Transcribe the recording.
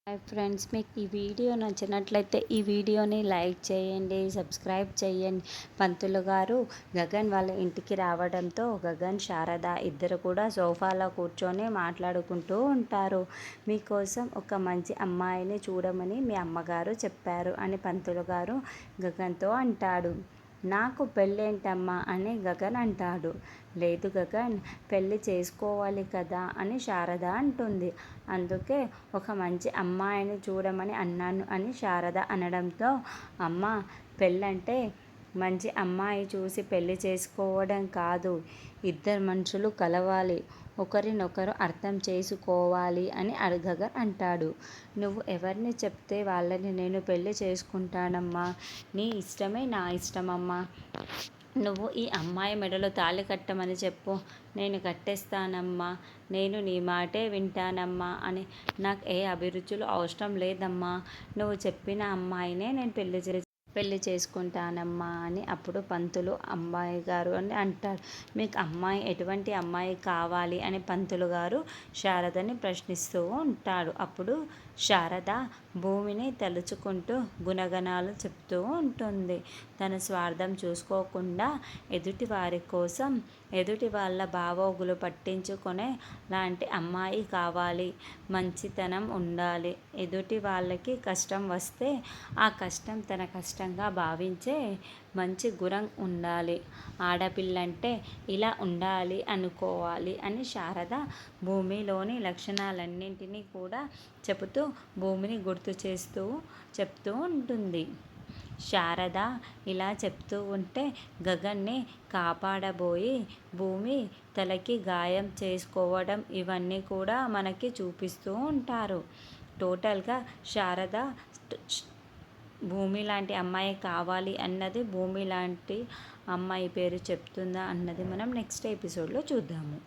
Hi friends, మీకు ఈ video నచ్చినట్లయితే ఈ వీడియోని లైక్ చేయండి, సబ్స్క్రైబ్ చేయండి. పంతులు గారు గగన్ వాళ్ళ ఇంటికి రావడంతో గగన్, శారద ఇద్దరు కూడా సోఫాలో కూర్చొని మాట్లాడుకుంటూ ఉంటారు. మీకోసం ఒక మంచి అమ్మాయిని చూడమని మీ అమ్మగారు చెప్పారు అని పంతులు గారు గగన్తో అంటాడు. నాకు పెళ్ళేంటమ్మా అని గగన్ అంటాడు. లేదు గగన్, పెళ్ళి చేసుకోవాలి కదా అని శారద అంటుంది. అందుకే ఒక మంచి అమ్మాయిని చూడమని అన్నాను అని శారద అనడంతో, అమ్మ, పెళ్ళంటే మంచి అమ్మాయి చూసి పెళ్లి చేసుకోవడం కాదు, ఇద్దరు మనుషులు కలవాలి, ఒకరినొకరు అర్థం చేసుకోవాలి అని గగన్ అంటాడు. నువ్వు ఎవరిని చెప్తే వాళ్ళని నేను పెళ్లి చేసుకుంటానమ్మా. నీ ఇష్టమే నా ఇష్టమమ్మా. నువ్వు ఈ అమ్మాయి మెడలో తాళి కట్టమని చెప్పు, నేను కట్టేస్తానమ్మా. నేను నీ మాటే వింటానమ్మా అని. నాకు ఏ అభిరుచులు అవసరం లేదమ్మా. నువ్వు చెప్పిన అమ్మాయినే నేను పెళ్లి చేసుకుంటానమ్మా అని. అప్పుడు పంతులు అమ్మాయి గారు అని అంటాడు. మీకు అమ్మాయి ఎటువంటి అమ్మాయి కావాలి అని పంతులు గారు శారదని ప్రశ్నిస్తూ ఉంటాడు. అప్పుడు శారద భూమిని తలుచుకుంటూ గుణగణాలు చెప్తూ ఉంటుంది. తన స్వార్థం చూసుకోకుండా ఎదుటి వారి కోసం, ఎదుటి వాళ్ళ బాగోగులు పట్టించుకునే లాంటి అమ్మాయి కావాలి. మంచితనం ఉండాలి. ఎదుటి వాళ్ళకి కష్టం వస్తే ఆ కష్టం తన కష్టంగా భావించే మంచి గుణం ఉండాలి. ఆడపిల్లంటే ఇలా ఉండాలి అనుకోవాలి అని శారద భూమిలోని లక్షణాలన్నింటినీ కూడా చెబుతూ భూమిని గుర్తు చేస్తూ చెప్తూ ఉంటుంది. శారద ఇలా చెప్తూ ఉంటే గగన్ని కాపాడబోయి భూమి తలకి గాయం చేసుకోవడం ఇవన్నీ కూడా మనకి చూపిస్తూ ఉంటారు. టోటల్గా శారద భూమి లాంటి అమ్మాయి కావాలి అన్నది భూమి లాంటి అమ్మాయి పేరు చెప్తుందా అన్నది మనం నెక్స్ట్ ఎపిసోడ్లో చూద్దాము.